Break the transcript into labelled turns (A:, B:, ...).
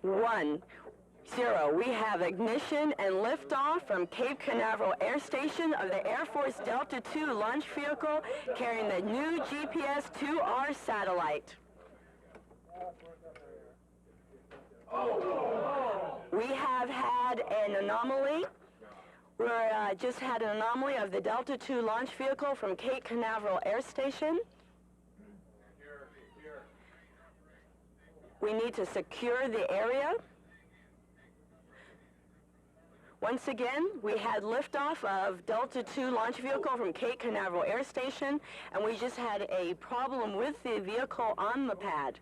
A: 1, 0. We have ignition and liftoff from Cape Canaveral Air Station of the Air Force Delta II launch vehicle carrying the new GPS-2R satellite. We have had an anomaly. We just had an anomaly of the Delta II launch vehicle from Cape Canaveral Air Station. We need to secure the area. Once again, we had liftoff of Delta II launch vehicle from Cape Canaveral Air Station, and we just had a problem with the vehicle on the pad.